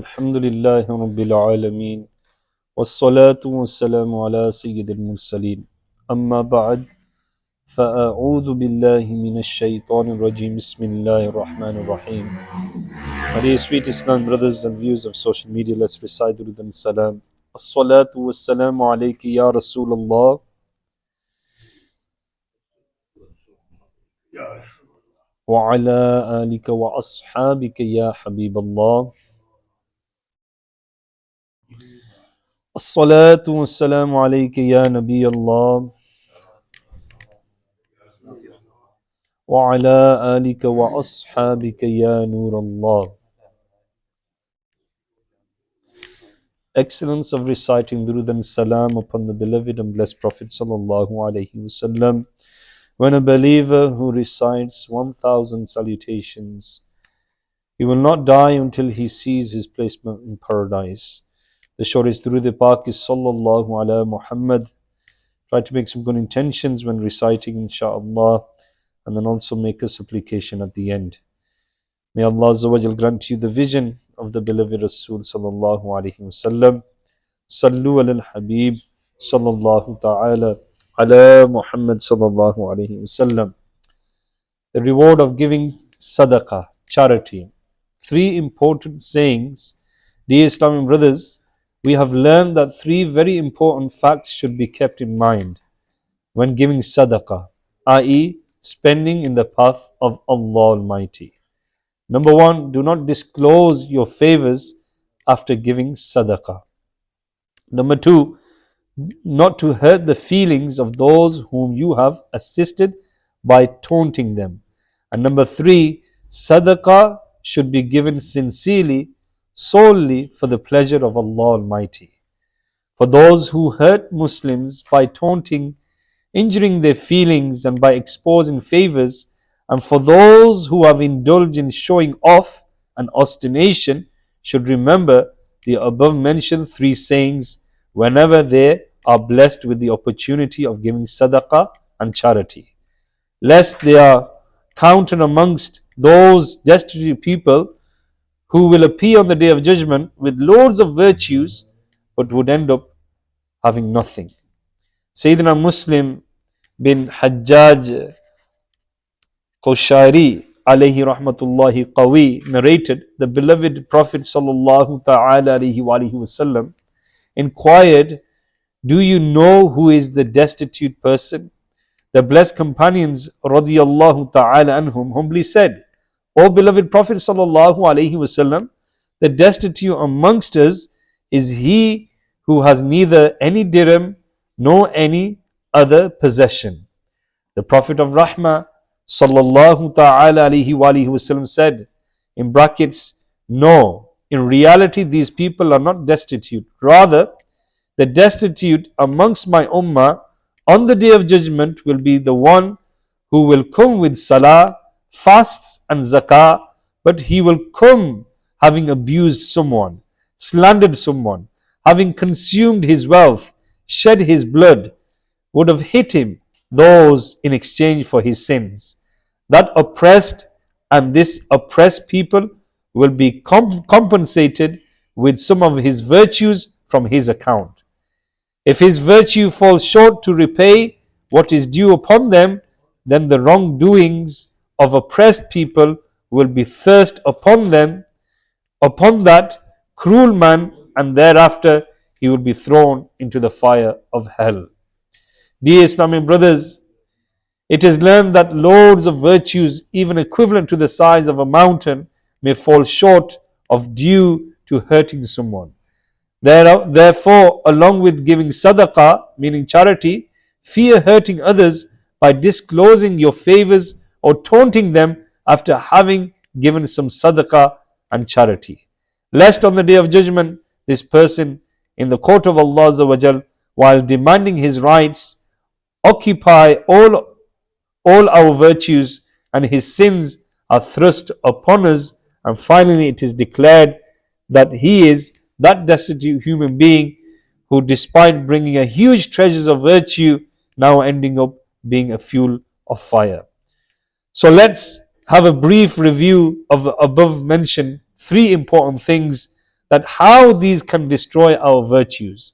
الحمد لله رب العالمين والصلاة والسلام على سيد المرسلين أما بعد فأعوذ بالله من الشيطان الرجيم بسم الله الرحمن الرحيم. My dear sweet Islam brothers and viewers of social media, let's recite Durud and Salam. الصلاة والسلام عليك يا رسول الله وعلى آلك وأصحابك يا حبيب الله. الصلاة والسلام عليك يا نبي الله وعلى آلك وأصحابك يا نور الله. Excellence of reciting Durud and Salam upon the beloved and blessed Prophet Sallallahu Alaihi Wasallam. When a believer who recites 1000 salutations, he will not die until he sees his placement in paradise. The shortest Durud Pak is Sallallahu Ala Muhammad. Try to make some good intentions when reciting, inshaAllah, and then also make a supplication at the end. May Allah Azza wa Jal grant you the vision of the beloved Rasul Sallallahu Alaihi Wasallam. Sallu ala al-Habib Sallallahu Ta'ala ala Muhammad Sallallahu Alaihi Wasallam. The reward of giving sadaqah, charity. Three important sayings. Dear Islamic brothers, we have learned that three very important facts should be kept in mind when giving sadaqah, i.e., spending in the path of Allah Almighty. Number one, do not disclose your favors after giving sadaqah. Number two, not to hurt the feelings of those whom you have assisted by taunting them. And number three, sadaqah should be given sincerely, solely for the pleasure of Allah Almighty. For those who hurt Muslims by taunting, injuring their feelings and by exposing favors, and for those who have indulged in showing off and ostentation, should remember the above mentioned three sayings whenever they are blessed with the opportunity of giving sadaqah and charity, lest they are counted amongst those destitute people who will appear on the day of judgment with loads of virtues but would end up having nothing. Sayyidina Muslim bin Hajjaj Qushayri alayhi rahmatullahi qawi narrated, the beloved Prophet sallallahu ta'ala alayhi wa alihi wasallam inquired, do you know who is the destitute person? The blessed companions radiyallahu ta'ala anhum humbly said, O beloved Prophet sallallahu alayhi wasallam, the destitute amongst us is he who has neither any dirham nor any other possession. The Prophet of Rahmah Sallallahu Ta'ala Alaihi Wasallam said, in brackets, no, in reality these people are not destitute. Rather, the destitute amongst my ummah on the day of judgment will be the one who will come with salah, fasts and zakah, but he will come having abused someone, slandered someone, having consumed his wealth, shed his blood, would have hit him, those in exchange for his sins. That oppressed and this oppressed people will be compensated with some of his virtues from his account. If his virtue falls short to repay what is due upon them, then the wrongdoings of oppressed people will be thrust upon them, upon that cruel man, and thereafter he will be thrown into the fire of hell. Dear Islamic brothers, it is learned that loads of virtues, even equivalent to the size of a mountain, may fall short of due to hurting someone. Therefore, along with giving sadaqah, meaning charity, fear hurting others by disclosing your favors or taunting them after having given some sadaqah and charity. Lest on the day of judgment, this person in the court of Allah Azza wa Jal, while demanding his rights, occupy all our virtues, and his sins are thrust upon us, and finally it is declared that he is that destitute human being who, despite bringing a huge treasures of virtue, now ending up being a fuel of fire. So let's have a brief review of the above mentioned three important things that how these can destroy our virtues.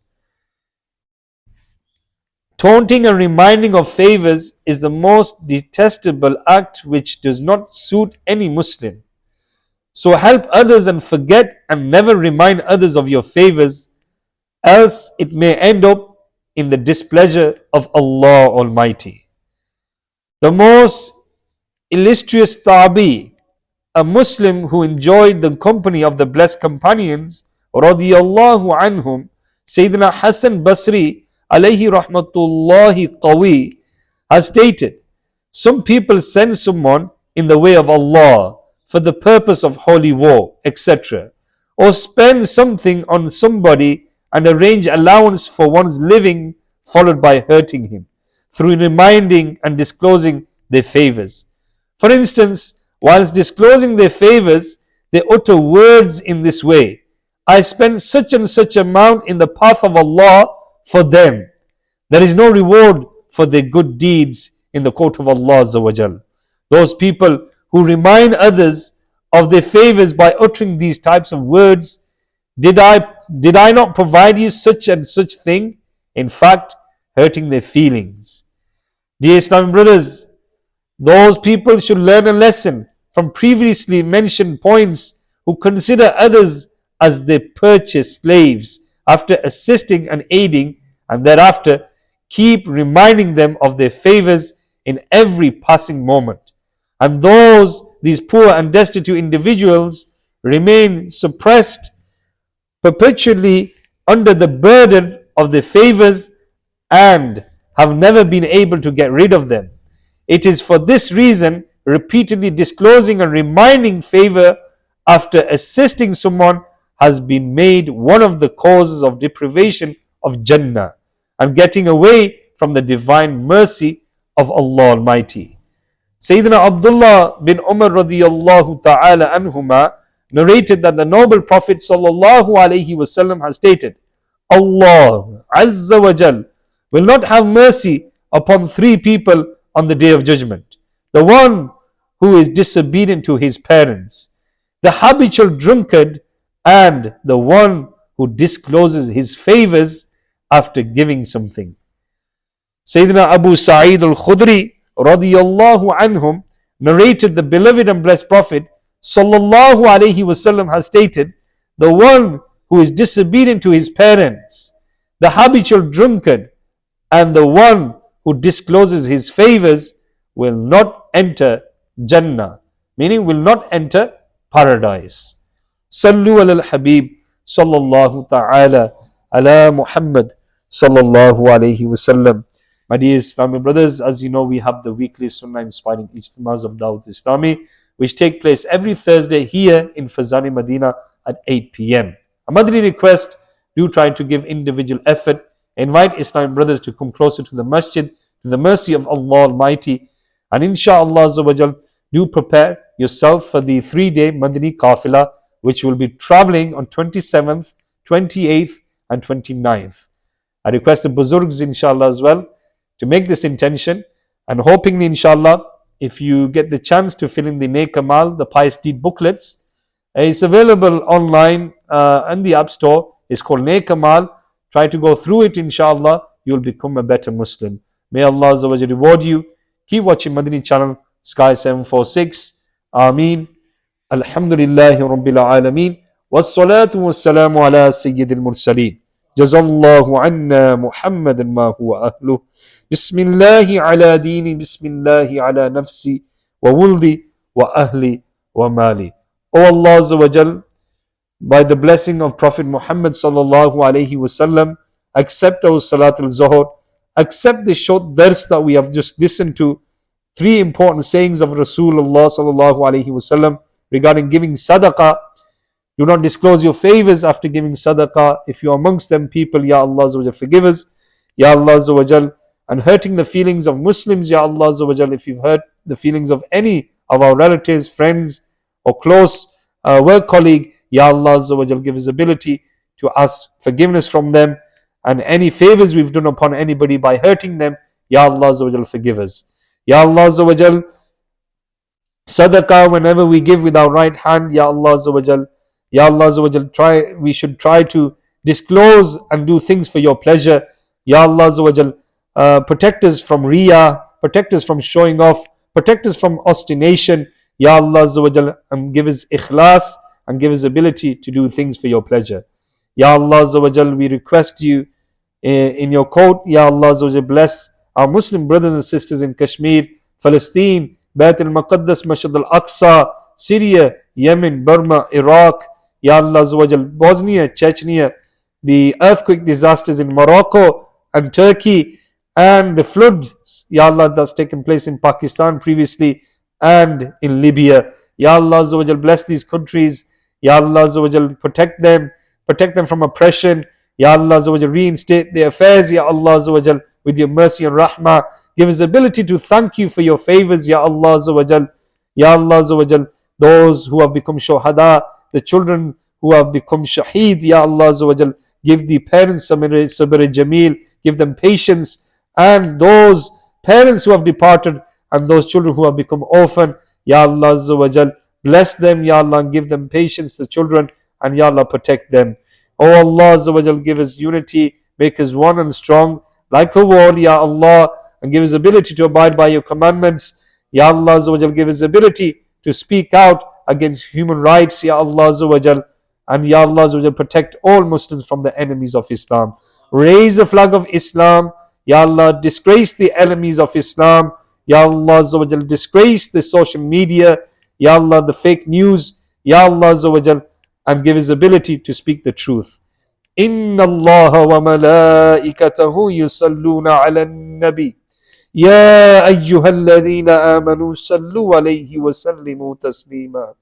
Taunting and reminding of favors is the most detestable act which does not suit any Muslim. So help others and forget and never remind others of your favors, else it may end up in the displeasure of Allah Almighty. The most illustrious Tabi, a Muslim who enjoyed the company of the blessed companions, radiyallahu anhum, Sayyidina Hassan Basri, alayhi rahmatullahi qawi, has stated, some people send someone in the way of Allah for the purpose of holy war, etc., or spend something on somebody and arrange allowance for one's living, followed by hurting him through reminding and disclosing their favors. For instance, whilst disclosing their favors, they utter words in this way: I spent such and such amount in the path of Allah for them. There is no reward for their good deeds in the court of Allah Azza wa Jal. Those people who remind others of their favors by uttering these types of words, did I not provide you such and such thing? In fact, hurting their feelings. Dear Islamic brothers, those people should learn a lesson from previously mentioned points who consider others as their purchased slaves after assisting and aiding, and thereafter keep reminding them of their favors in every passing moment. And these poor and destitute individuals remain suppressed perpetually under the burden of their favors and have never been able to get rid of them. It is for this reason repeatedly disclosing and reminding favor after assisting someone has been made one of the causes of deprivation of Jannah and getting away from the divine mercy of Allah Almighty. Sayyidina Abdullah bin Umar radiyallahu ta'ala anhuma narrated that the noble Prophet sallallahu alaihi wasallam has stated, Allah Azza wa Jal will not have mercy upon three people on the day of judgment: the one who is disobedient to his parents, the habitual drunkard, and the one who discloses his favors after giving something. Sayyidina Abu Sa'id al-Khudri radiyallahu anhum narrated the beloved and blessed Prophet sallallahu alaihi wasallam has stated, the one who is disobedient to his parents, the habitual drunkard, and the one who discloses his favors will not enter Jannah, meaning will not enter paradise. Sallu ala al-Habib sallallahu ta'ala ala Muhammad sallallahu alayhi wasallam. My dear Islamic brothers, as you know, we have the weekly Sunnah inspiring Ijtimaz of Dawateislami, which take place every Thursday here in Fazani, Medina at 8 p.m. A Madri request, do try to give individual effort. Invite Islamic brothers to come closer to the masjid, to the mercy of Allah Almighty. And inshallah Azza wa Jal, do prepare yourself for the 3-day Madani Qafila, which will be traveling on 27th, 28th and 29th. I request the Buzurgs inshallah as well to make this intention, and hoping inshallah, if you get the chance to fill in the Neek Amal, the pious deed booklets, it's available online in the App Store. It's called Neek Amal. Try to go through it inshallah, you'll become a better Muslim. May Allah Azza wa Jalla reward you. Keep watching Madani channel, Sky 746. Ameen. Alhamdulillahi Rabbil Alameen. Wassalatu wassalamu ala Sayyidil Mursaleen. Jazallahu anna Muhammadan ma huwa ahluh. Bismillahi ala dini, bismillahi ala nafsi, wa wuldi, wa ahli, wa mali. O Allah Azza wa Jal, by the blessing of Prophet Muhammad sallallahu alayhi wasallam, accept our Salat al-Zuhr, accept the short dars that we have just listened to, 3 important sayings of Rasulullah sallallahu alayhi wasallam regarding giving sadaqah. Do not disclose your favors after giving sadaqah. If you are amongst them people, Ya Allah Azza wa Jal, forgive us, Ya Allah Azza wa Jal. And hurting the feelings of Muslims, Ya Allah Azza wa Jal, if you've hurt the feelings of any of our relatives, friends, or close work colleague, Ya Allah Azza wa Jal, give us ability to ask forgiveness from them, and any favors we've done upon anybody by hurting them, Ya Allah Azza wa Jal, forgive us. Ya Allah Azza wa Jal, sadaqah whenever we give with our right hand, Ya Allah Azza wa Jal, Ya Allah Azza wa Jal, we should try to disclose and do things for your pleasure. Ya Allah Azza wa Jal, protect us from riyah, protect us from showing off, protect us from obstination. Ya Allah Azza wa Jal, and give us ikhlas and give us ability to do things for your pleasure. Ya Allah Azza wa Jal, we request you in your court. Ya Allah Azza wa Jal, bless our Muslim brothers and sisters in Kashmir, Palestine, Bayt al-Maqaddas, Masjid al-Aqsa, Syria, Yemen, Burma, Iraq, Ya Allah Azza wa Jal, Bosnia, Chechnya, the earthquake disasters in Morocco and Turkey, and the floods, Ya Allah, that's taken place in Pakistan previously and in Libya. Ya Allah Azza wa Jal, bless these countries. Ya Allah Azza wa Jal, protect them from oppression. Ya Allah Azza wa Jal, reinstate their affairs, Ya Allah Azza wa Jal, with your mercy and rahmah. Give us ability to thank you for your favors, Ya Allah Azza wa Jal. Ya Allah Azza wa Jal, those who have become shuhada, the children who have become shaheed, Ya Allah Azza wa Jal, give the parents sabr jameel, give them patience, and those parents who have departed and those children who have become orphan, Ya Allah Azza wa Jal, bless them, Ya Allah, and give them patience, the children, and Ya Allah, protect them. Oh Allah Azza wa Jal, give us unity, make us one and strong, like a wall, Ya Allah, and give us ability to abide by your commandments. Ya Allah Azza wa Jal, give us ability to speak out against human rights, Ya Allah Azza wa Jal, and Ya Allah Azza wa Jal, protect all Muslims from the enemies of Islam. Raise the flag of Islam, Ya Allah, disgrace the enemies of Islam, Ya Allah Azza wa Jal, disgrace the social media, Ya Allah, the fake news, Ya Allah Azza wa Jal, and give us ability to speak the truth. Inna Allah wa malaikatahu yusalluna ala nabi. يا أيها الذين آمنوا صلوا عليه وسلموا تسليما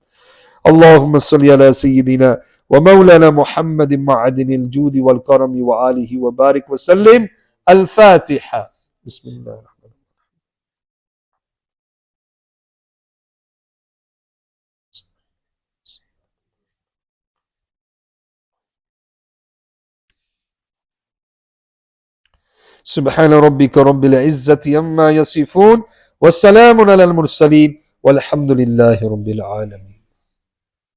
اللهم صل على سيدنا ومولانا محمد معدن الجود والكرم وآله وبارك وسلم. الفاتحة. بسم الله الرحمن الرحيم. سبحان ربك رب العزة عما يصفون والسلام على المرسلين والحمد لله رب العالمين.